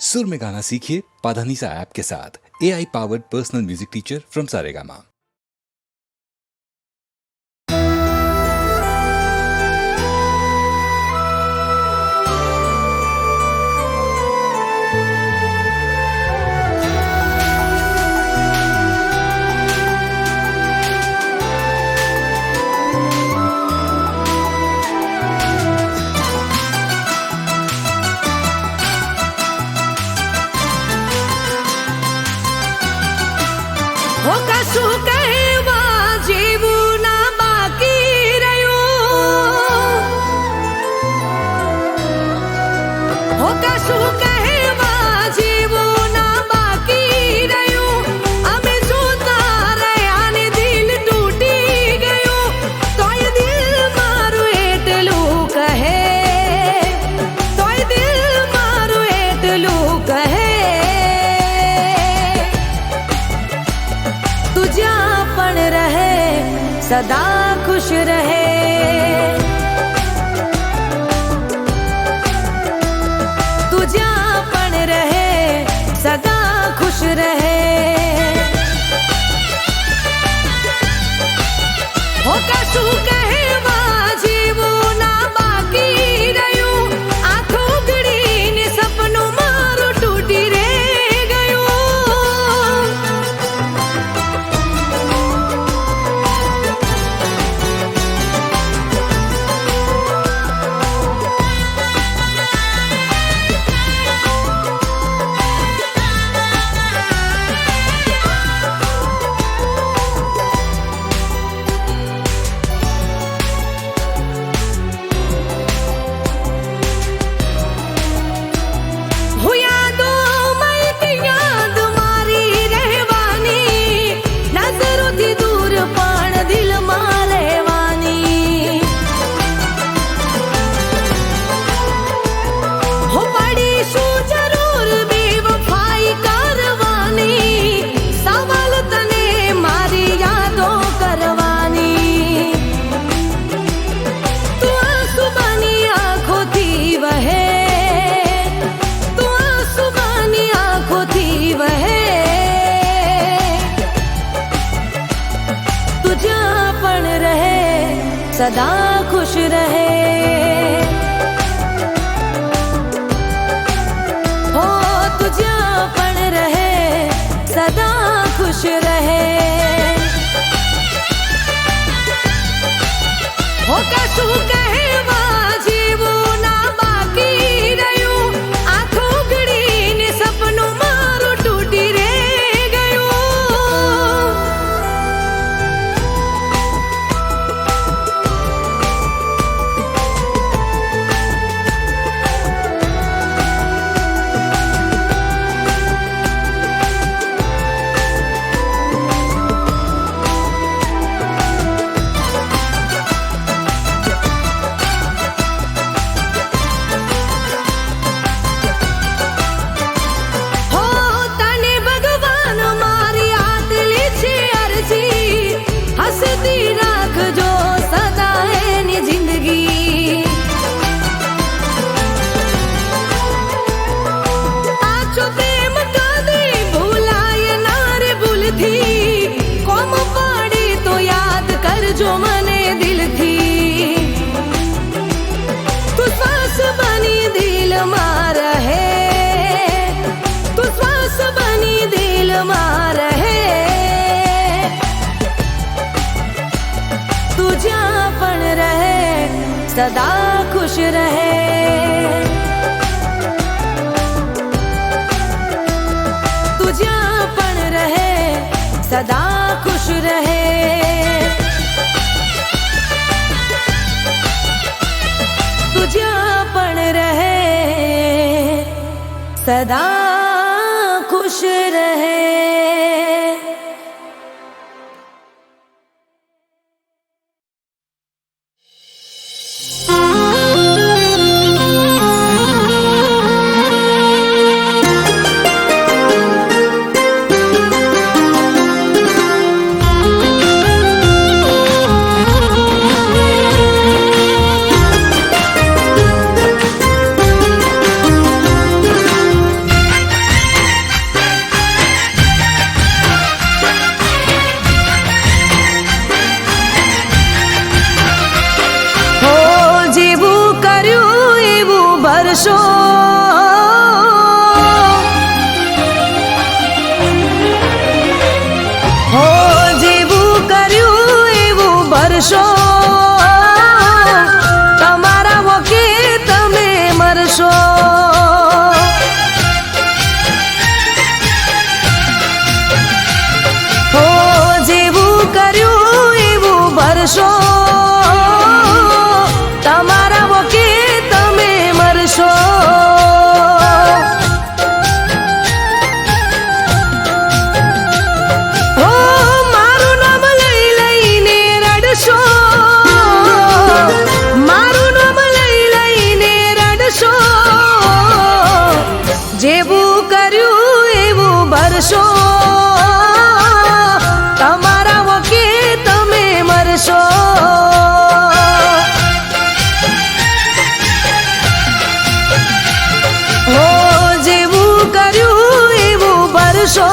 सुर में गाना सीखिए पाधानीसा ऐप के साथ। AI powered personal music teacher from Saregama. सदा खुश रहे, तू ज्यां पण रहे, सदा खुश रहे। हो कशु कहवा जीवो ना बाकी रह्यू, आंखों उघडीने सपનું મારું તૂટી રે ગયું। सदा खुश रहे, हो तू ज्यां पण रहे, सदा खुश रहे। हो कशु कहवा जीवो ना बाकी रह्यू, आंखों उघडीने सपનું મારું તૂટી રે ગયું। जो मने दिल थी तू श्वास बनी दिल मां रहे, तू श्वास बनी दिल मां रहे। तू ज्यां पण रहे, सदा खुश रहे, तू ज्यां पण रहे, सदा खुश रहे। ज्यां पण रहे, सदा खुश रहे। ભરશો તમારા વોકે તમે મરશો. હો જેવું કર્યું એવું ભરશો તમારા વોકે તમે મરશો. હો મારું નામ લઈ લઈને રડશો મારું નામ લઈ લઈને રડશો જેવું કર્યું એવું ભરશો તમારા વોકે તમે મરશો. હો જેવું કર્યું એવું ભરશો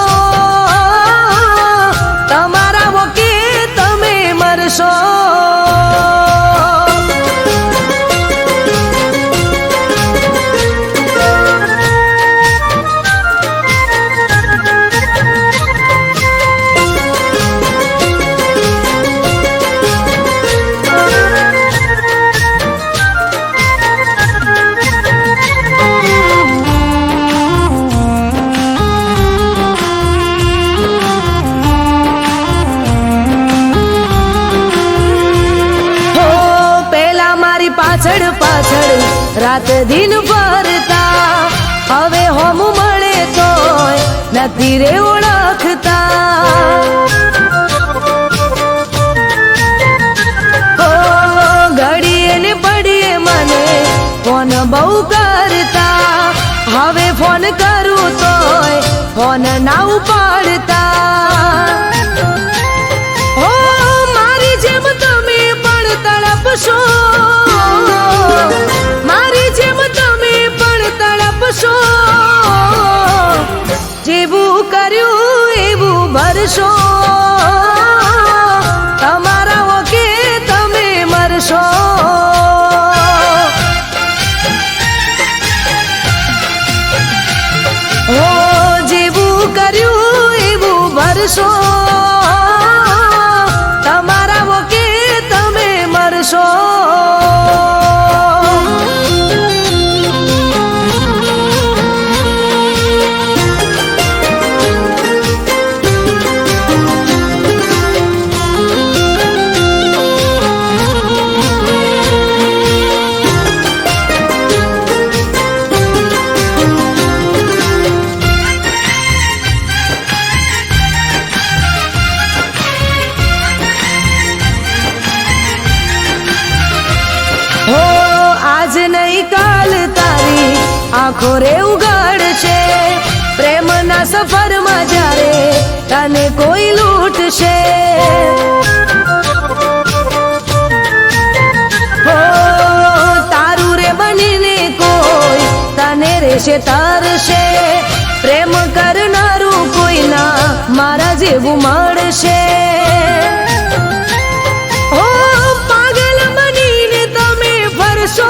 તમારા વોકે તમે મરશો. પાછળ પાછળ રાત દિન ભરતા હવે હોમ મળે તોય નથી રે ઓળખતા. ઓ ઘડીએ ને પડીએ મને ફોન બહુ કરતા હવે ફોન કરું તોય ફોન ના ઉપાડતા. ઓ મારી જેમ તમે પણ તડપશો મારી જેમ તમે પણ તડપશો જેવું કર્યું એવું ભરશો તમારા વોકે તમે મરશો. હો જેવું કર્યું એવું ભરશો તમારા વોકે તમે મરશો. આજ નહીં કાલ તારી આંખો રે ઉગાડશે પ્રેમના સફરમાં જ્યારે તને કોઈ લૂંટશે. હો તારું રે બનીને કોઈ તને રેશે તરશે પ્રેમ કરનારું કોઈ ના મારા જેવું મળશે. હો પાગલ બનીને તમે ફરશો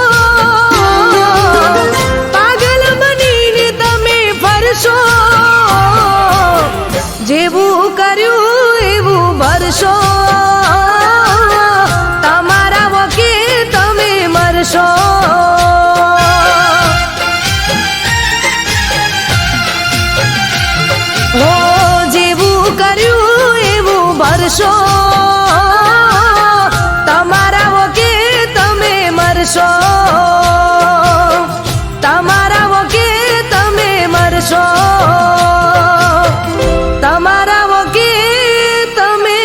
પાગલ બનીને તમે ફરશો જેવું કર્યું એવું ભરશો તમારા વોકે તમે મરશો. હો જેવું કર્યું એવું ભરશો તમારા વોકે તમે મરશો તમારા વોકે તમે મરશો તમારા વોકે તમે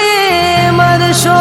મરશો.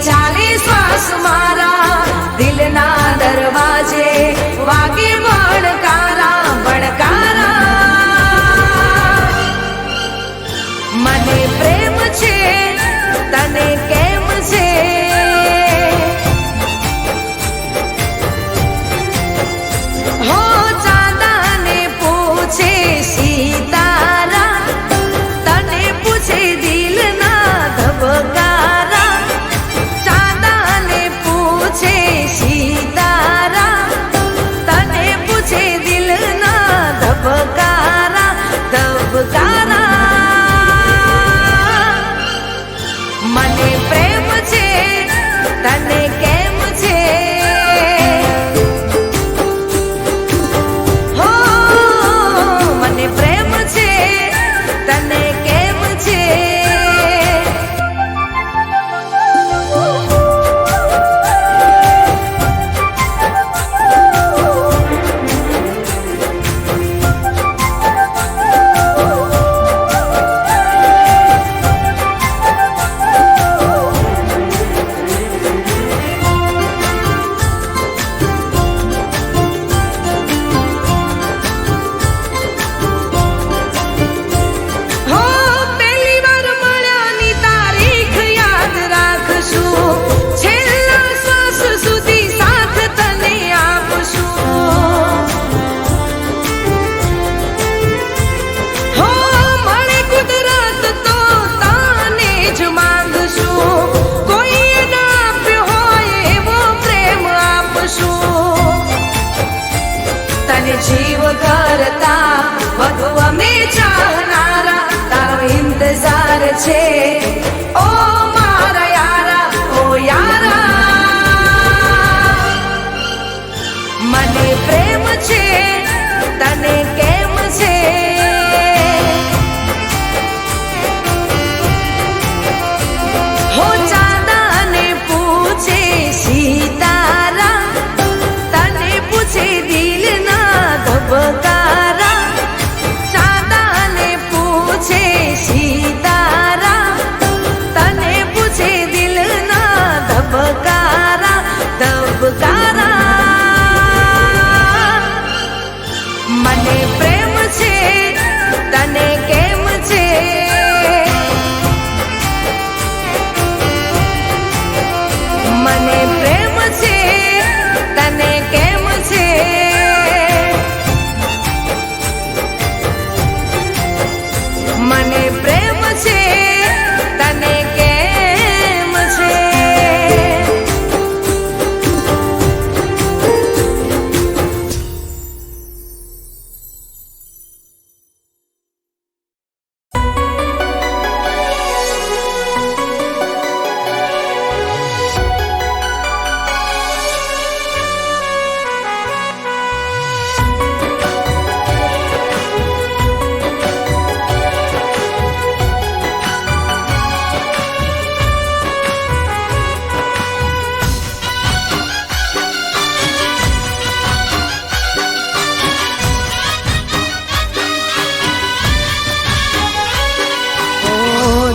ચાલે શ્વાસ મારા દિલના દરવાજે વાગે બણકારા બણકારા મને પ્રેમ છે તને કેમ છે હો ચાંદાને પૂછે સીતારા તને પૂછે દિલના ધબકારા ચાંદાને પૂછે સીતારા તને પૂછે દિલના ધબકારા ધબકારા મને પ્રેમ છે તને કેમ છે હો મને પ્રેમ છે તને કેમ છે હો પહેલી વાર મળ્યાની તારીખ યાદ રાખશું છેલ્લા શ્વાસ સુધી સાથ તને આપશું હો મળે કુદરત તો તાને જ માંગશું કોઈએ ના આપ્યો હોય એવો પ્રેમ આપશું તને જીવ કરતા વધુ અમે ચાહનારા તારો ઇંતજાર છે ઓ મારા યારા ઓ યારા મને પ્રેમ છે તને કેમ છે હો ચાંદાને પૂછે સીતારા તને પૂછે દિલના ધબકારા ચાંદાને પૂછે સીતારા તને પૂછે દિલના ધબકારા ધબકારા મને પ્રેમ છે તને કેમ છે મને પ્રેમ છે તને કેમ છે મને પ્રેમ છે તને કેમ છે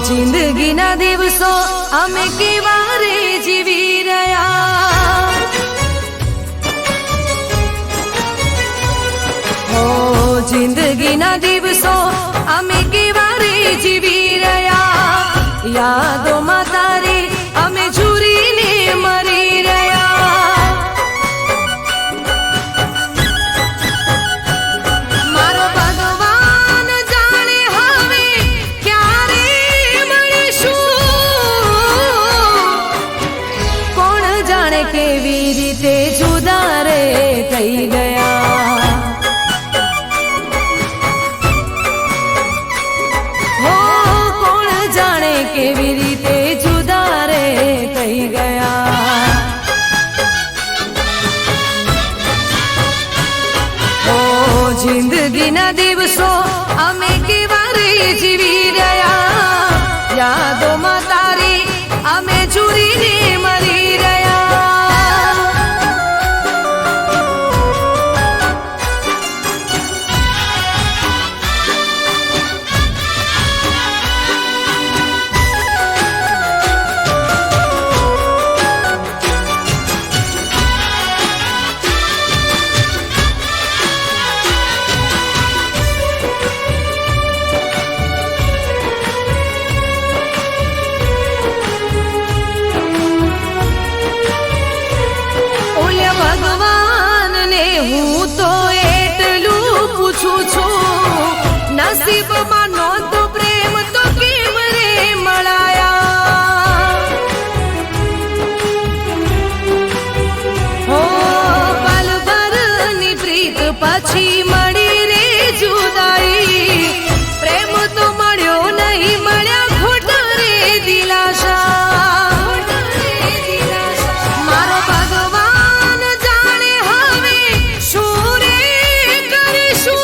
જિંદગીના દિવસો અમે કેવા રે જીવી રહ્યા હો જિંદગીના દિવસો અમે કેવા રે જીવી રહ્યા યાદોમાં તારી અમે ઝૂરીને મરી રહ્યા મારો ભગવાન જાણે હવે ક્યારે કોણ જાણે કેવી રીતે જુદા રે થઈ ગયા હો કોણ જાણે કેવી રીતે જુદા રે થઈ ગયા હો જિંદગીના દિવસો અમે કેવા રે જીવી રહ્યા યાદોમાં તારી અમે ઝૂરીને મરી રહ્યા નસીબમાં નહોતો પ્રેમ તો કેમ રે મળાયા હો પલભરની પ્રીત પછી મળી રે જુદાઈ પ્રેમ તો મળ્યો નહીં મળ્યા ખોટ રે દિલાસા મારો ભગવાન જાણે હવે શું રે કરીશું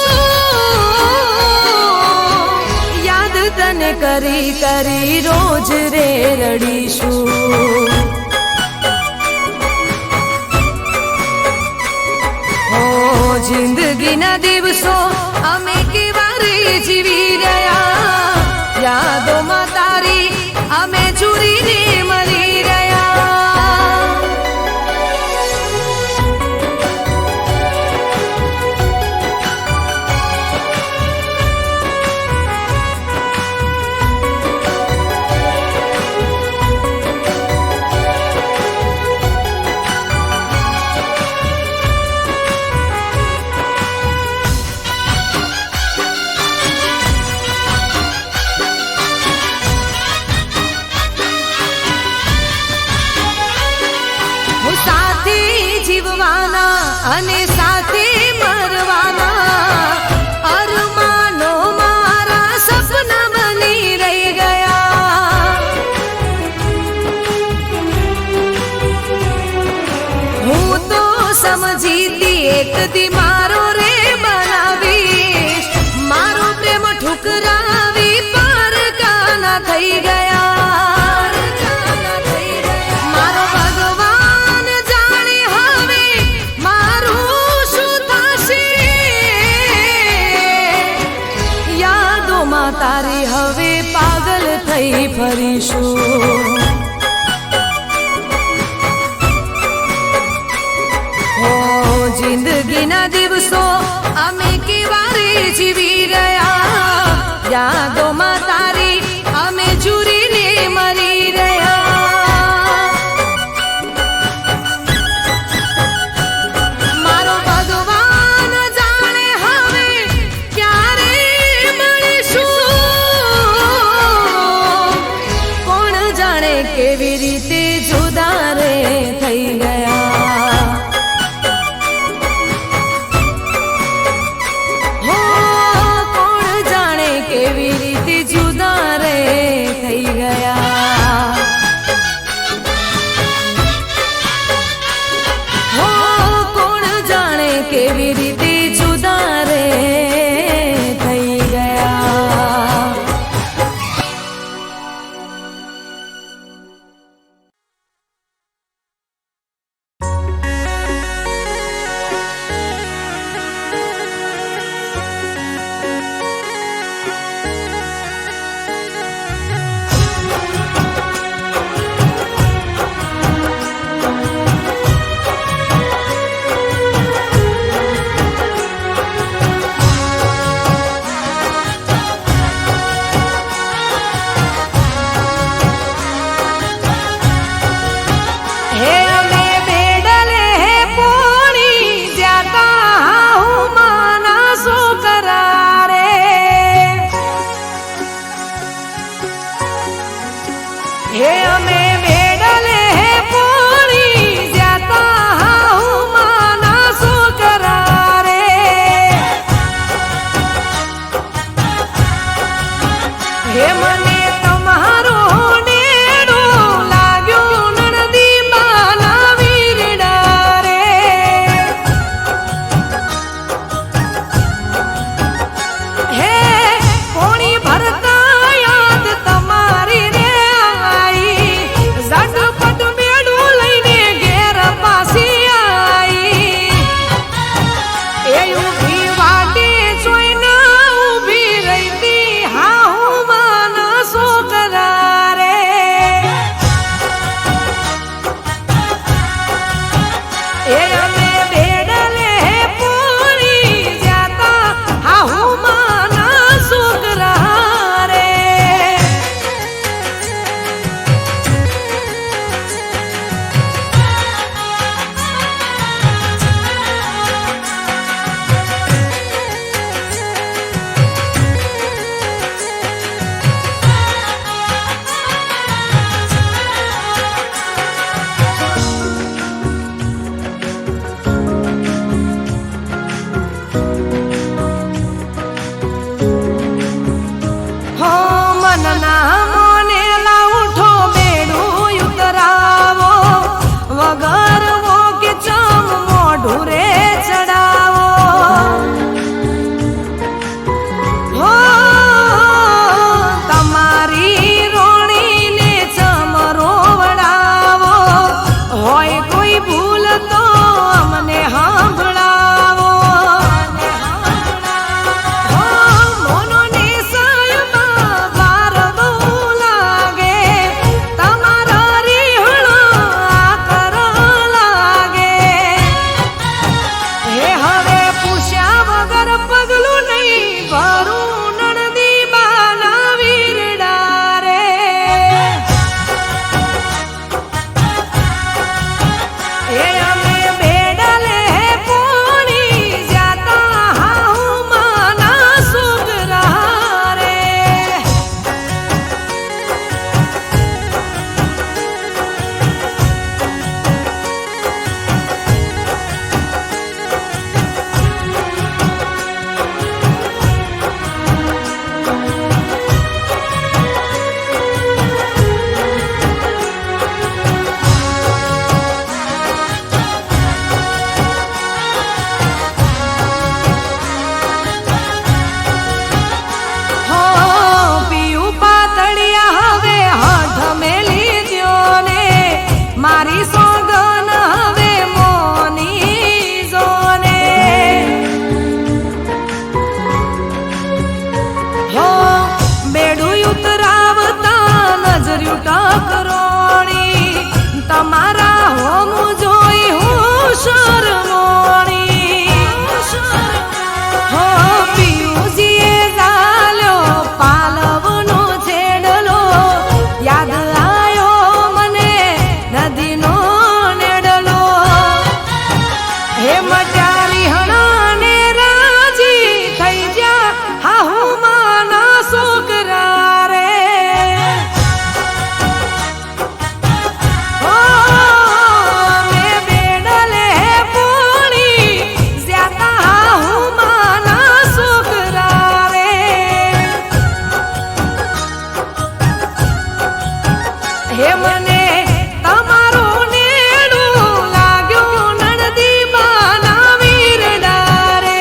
યાદ તને કરી કરી રોજ રે રડીશું જિંદગીના દિવસો અમે કેવા રે જીવી રહ્યા યાદોમાં તારી અમે ચૂરી રે મરી રહ્યા અને સાથે મરવાના અરમાનો મારા સપના બની રહી ગયા હું તો સમજીતી એક દી મારો રે બનાવીશ મારો પ્રેમ ઠુકરાવી પાર કાના થઈ ગયા મારો ભગવાન જાણે હવે તારી હવે પાગલ થઈ ફરીશું હો જિંદગીના દિવસો અમે કેવા રે જીવી રહ્યા યાદોમાં તારી અમે ચૂરીને મરી રહ્યા મારો ભગવાન જાણે હવે ક્યારે કેવી રીતે જુદા રે થઈ ગયા હો કોણ જાણે કેવી રીતે જુદા રે થઈ ગયા હો કોણ જાણે કેવી રીતે જુદા રે થઈ ગયા હે મને તમારું નેડું લાગ્યું નણદી બાના વીરડા રે.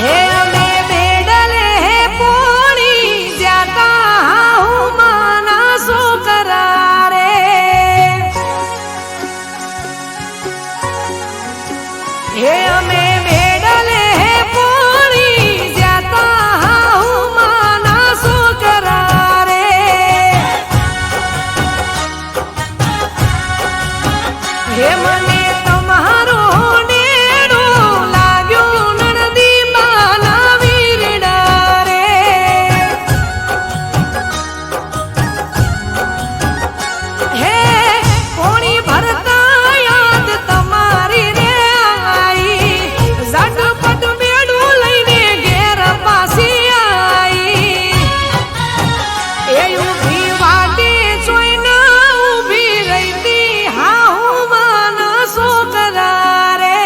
હે અમે બેડલે પોણી જ્યાં હું માના છોકરા રે. હે અમે બેડલે પોણી જ્યાં હું માના છોકરા રે. હે મને તમારું નેડું લાગ્યું નણદી બાના વીરડા રે. હે પોણી ભરતા યાદ તમારી રે આઈ. ઝટપટ બેડું લઈને ઘેર પાછી આઈ. એ ઊભી વાટી જોઈને ઊભી રહીતી હા હું માના છોકરા રે.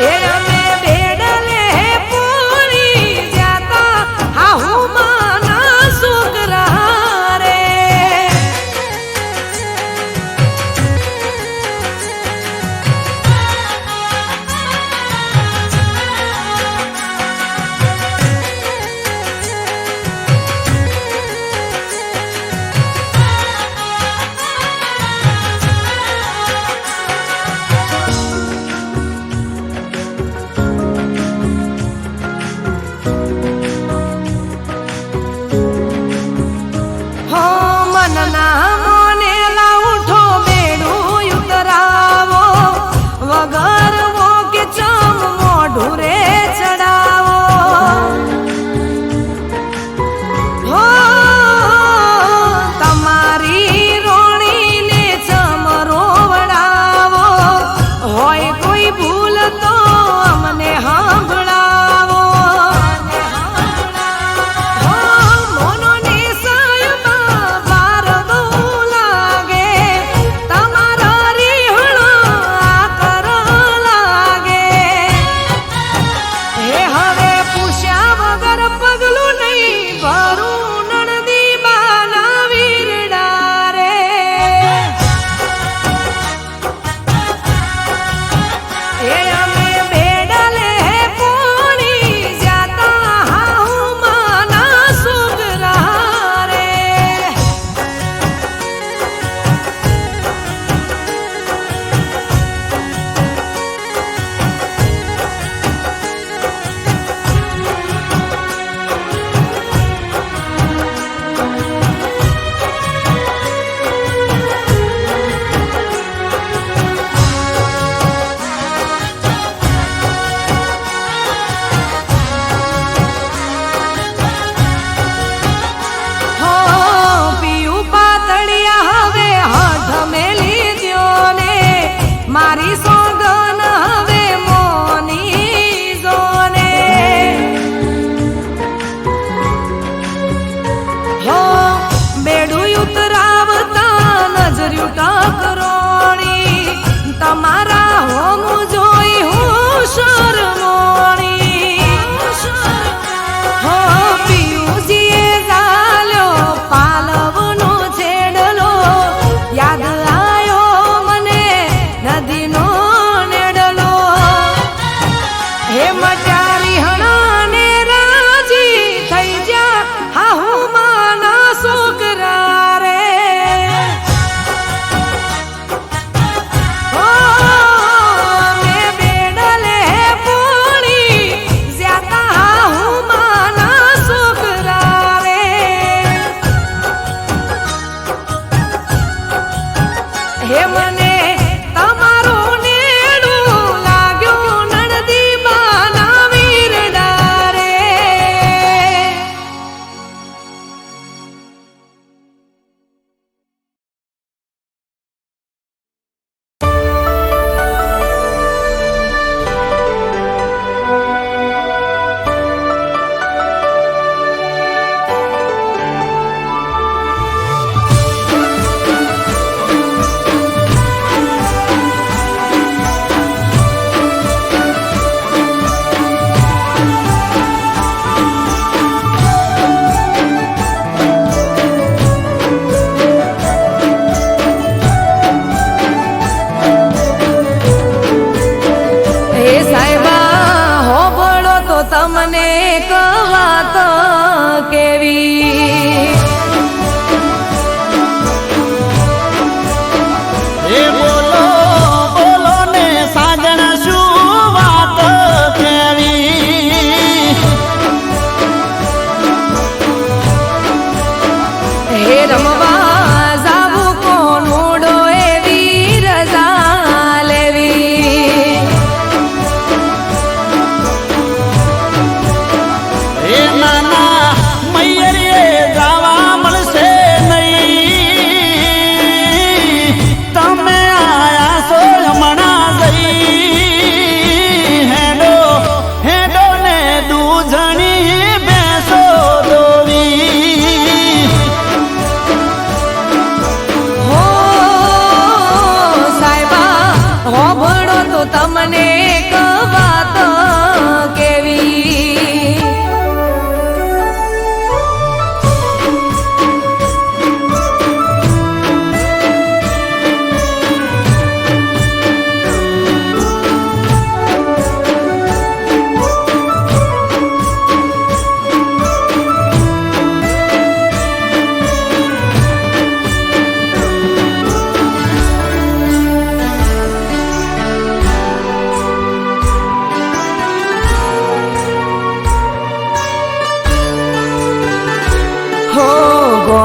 એ અમે બેડલે પોણી જ્યાં હા હું માના છોકરા રે. હો મનના મોને લાઉઠો બેડું ઉતરાવો. વગર વો કે ચમ મોઢું રે ચડાવો. હો તમારી રોણીને ચમરો વડાવો. હોય કોઈ ભૂલ તો અમને સાંભળાવો. હો મોનોની સાયમાં બાર દઉં લાગે. તમારા રીહણો આ કરો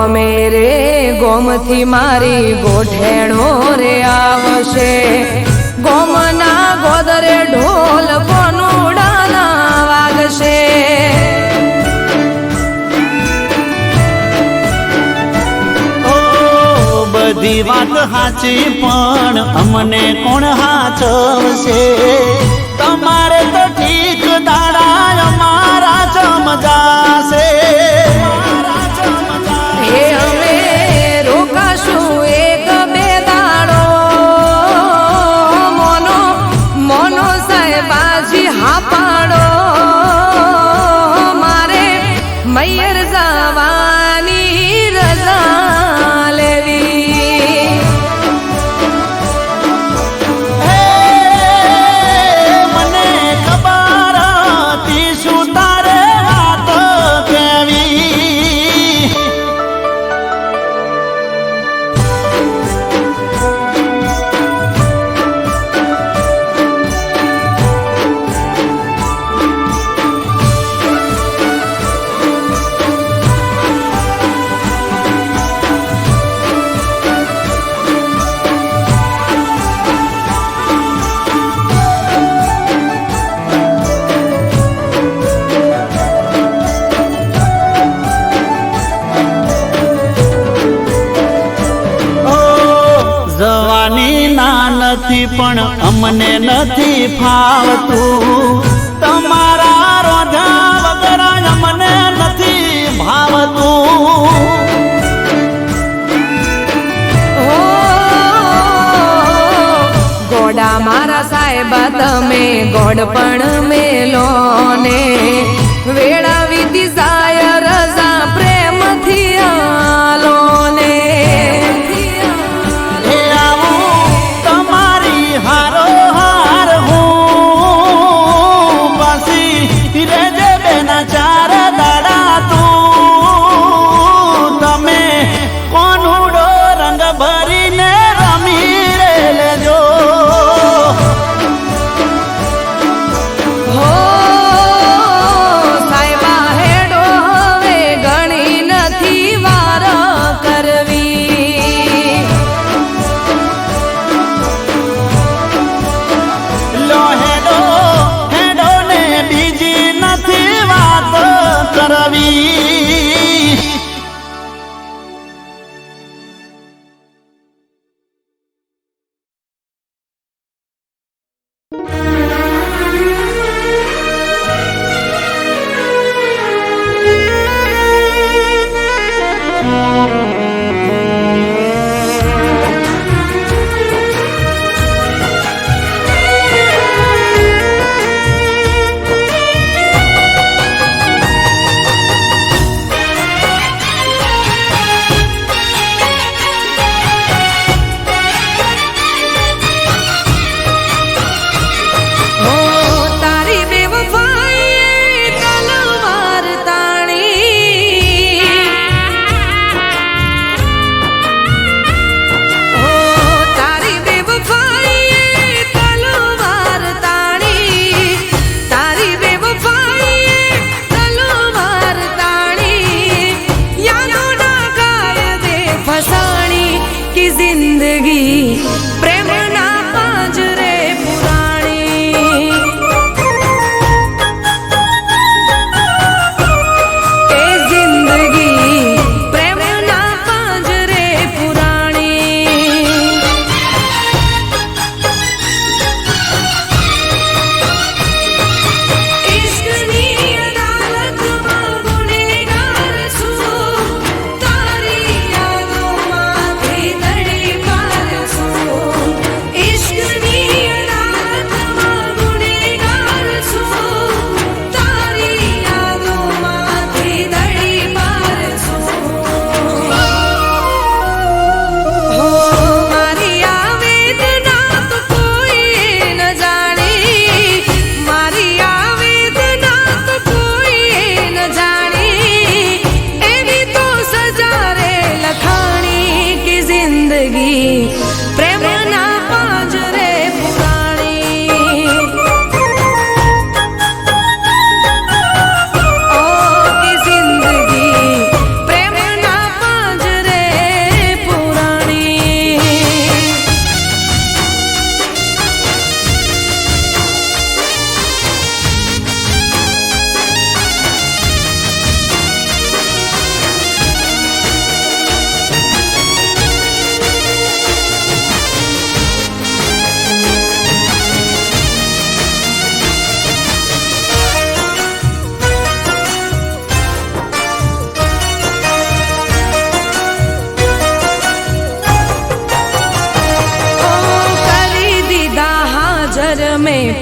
ગોમે રે ગોમથી મારી ગોઠેણો રે આવશે ગોમના ગોદરે ઢોલ કોનુડાના વાગશે બધી વાત સાચી પણ અમને કોણ હાચવશે તમારે તો ઠીક દાડા અમારા ચમજાશે હે અમે રોકાશું એક બે દાડો મોનો મોનો સાહેબાજી હા પાડો મારે મૈયર જવાની રજા લેવી મને ખબર હતી શું તારે વાત કેવી જવાની ના નથી પણ અમને નથી ફાવતું તમારા રોધા વગર અમને નથી ભાવતું હો ગોડા મારા સાહેબા તમે ગોડ પણ મેલો ને વેળા વીતી જાય રજા પ્રેમથી આલો ને એ આવું તમારી હારો હાર હું પાછી રેજે બેના ચાર દાડા તું તમે કોનુડો રંગ ભરીને રમી રે લેજો હો સાહેબા હેડો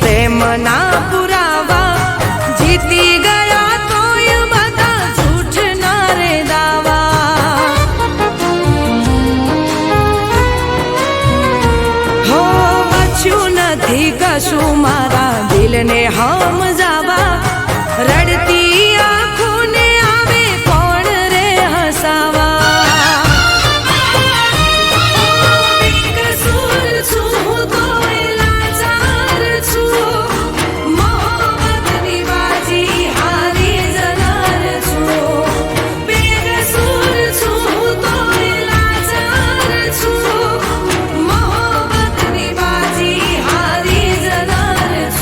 પ્રેમના પુરાવા જીતી ગયા તોય બધા જૂઠના રે દાવા હો બચ્યું નથી કશું મારા દિલને સમજાવા રડતી આંખોને આવે કોણ રે હસાવા કસૂર છું હું તોય લાચાર છું મોહબ્બતની બાજી હારી જનાર છું બેકસૂર છું હું તોય લાચાર છું મોહબ્બતની બાજી હારી જનાર છું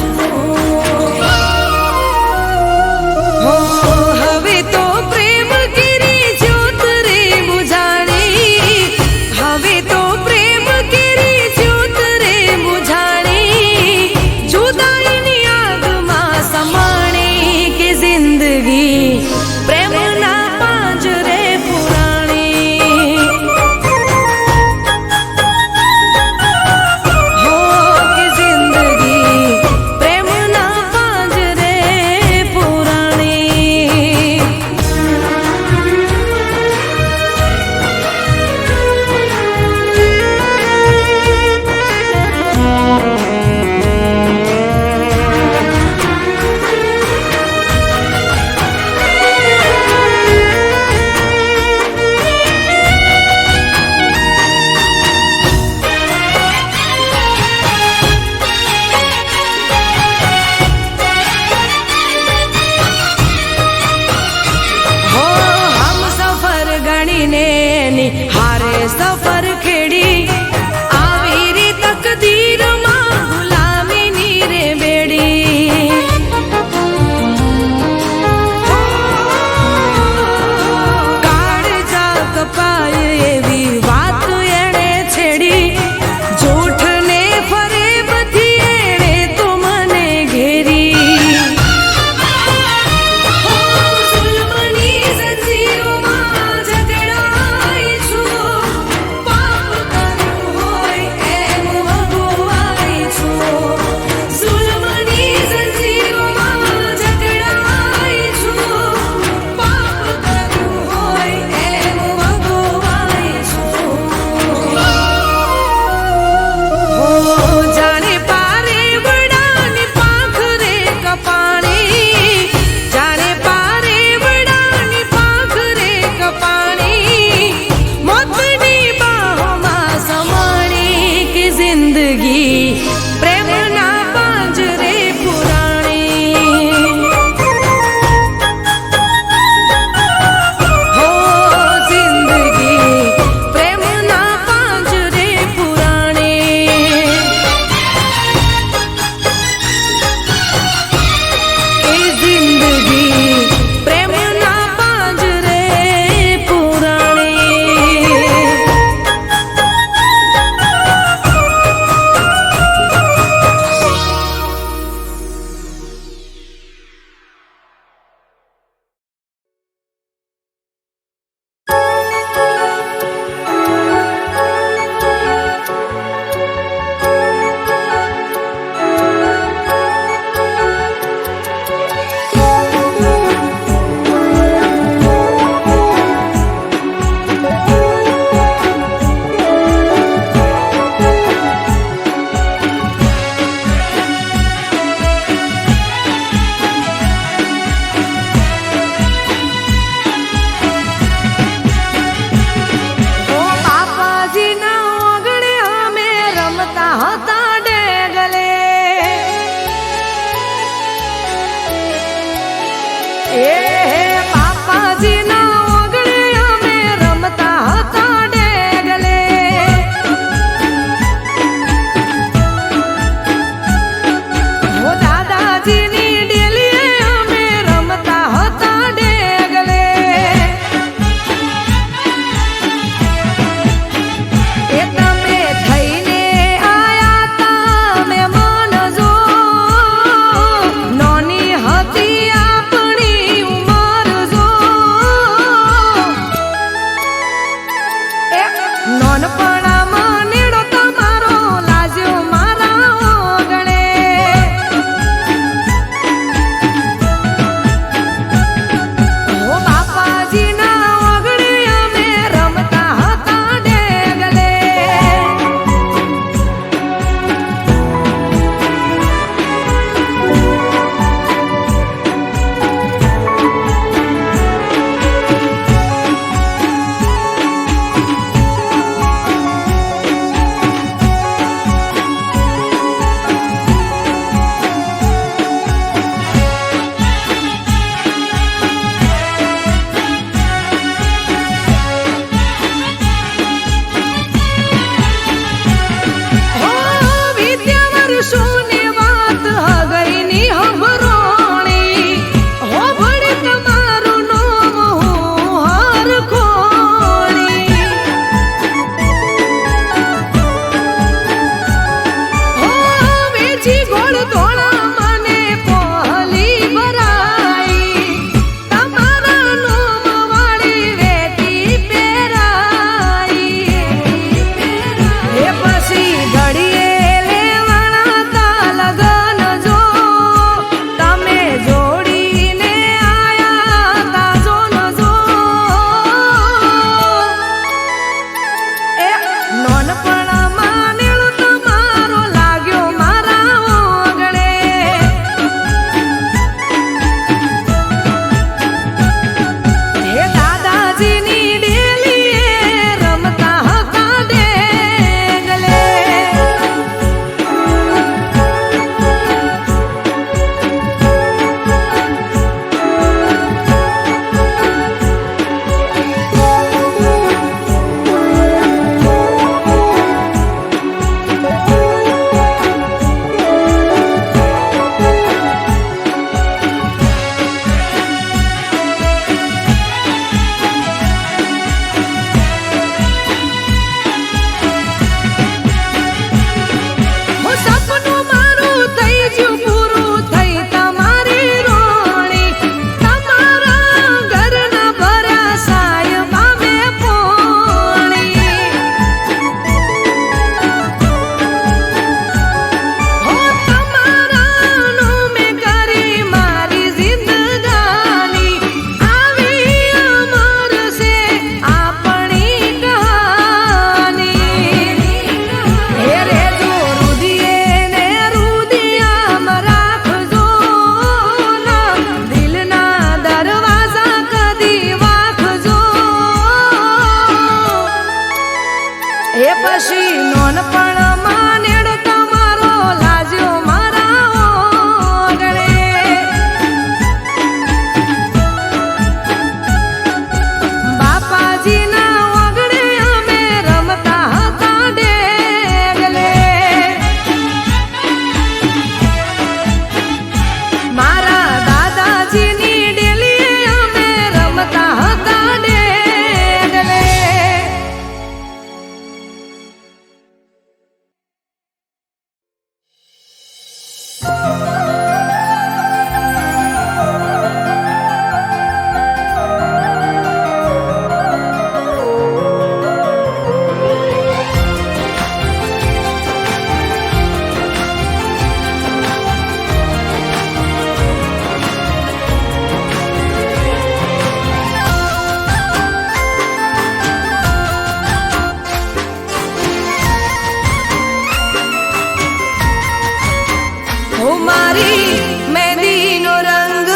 મારી મહેંદીનો રંગ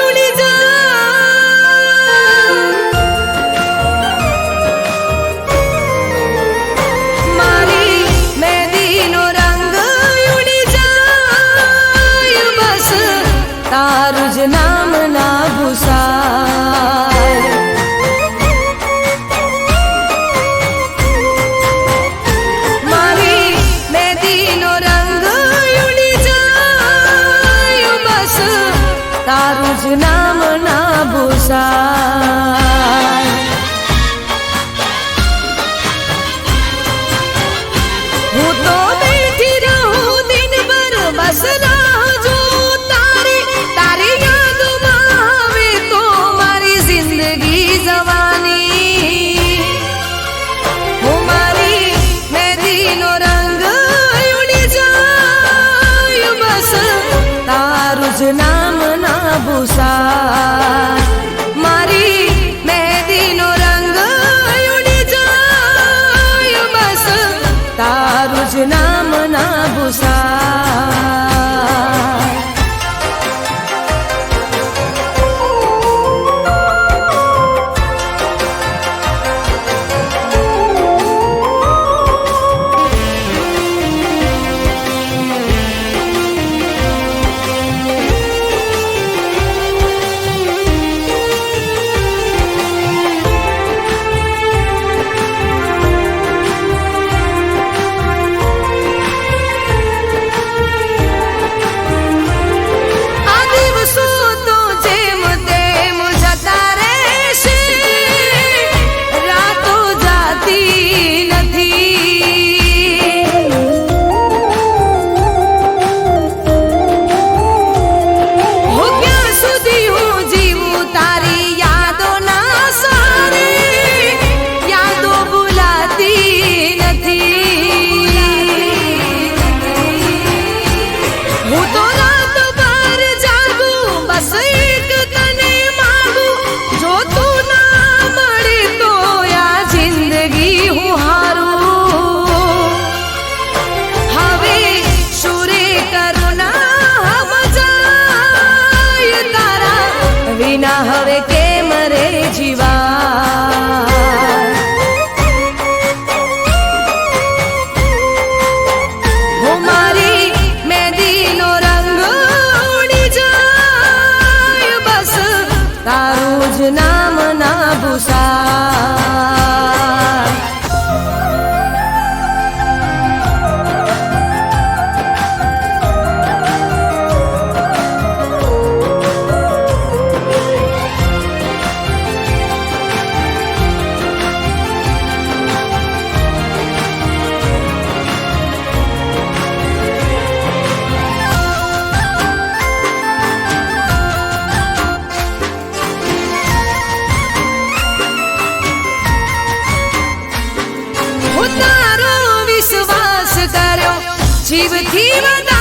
ઉડી જાય મારી મહેંદીનો રંગ ઉડી જાય બસ તારું જ નામ ના ભૂસાય મારી મહેંદીનો રંગ ઉડી જાય બસ તારું જ નામ ના ભૂસાય હું તો બેઠી રહું દિનભર બસ રાહ જોઉં તારી યાદોમાં આવે તો મારી જિંદગી જવાની હું મારી મહેંદીનો રંગ ઉડી જાય બસ તારું જ નામ ના ભૂસાય મારી મહેંદીનો રંગ ઉડી જાય બસ તારું જ નામ ના ભૂસાય આ દિવસો તો જેમ તેમ જતા રહેશે રાતો જાતી નથી હો ક્યાં સુધી હું જીવું તારી યાદોના સહારે યાદો ભૂલાતી નથી હું તો રાત ભર જાગું બસ એક તને માંગું જો તું ના મળે તો આ જિંદગી હું હારું હવે શુરે કરુણા મજાય તારા વિના હવે કેમ રે જીવા હો મારી મહેંદીનો રંગ ઉડી જાય બસ તારું જ નામ ના ભૂસાય હું તારો વિશ્વાસ કર્યો જીવથી વધારે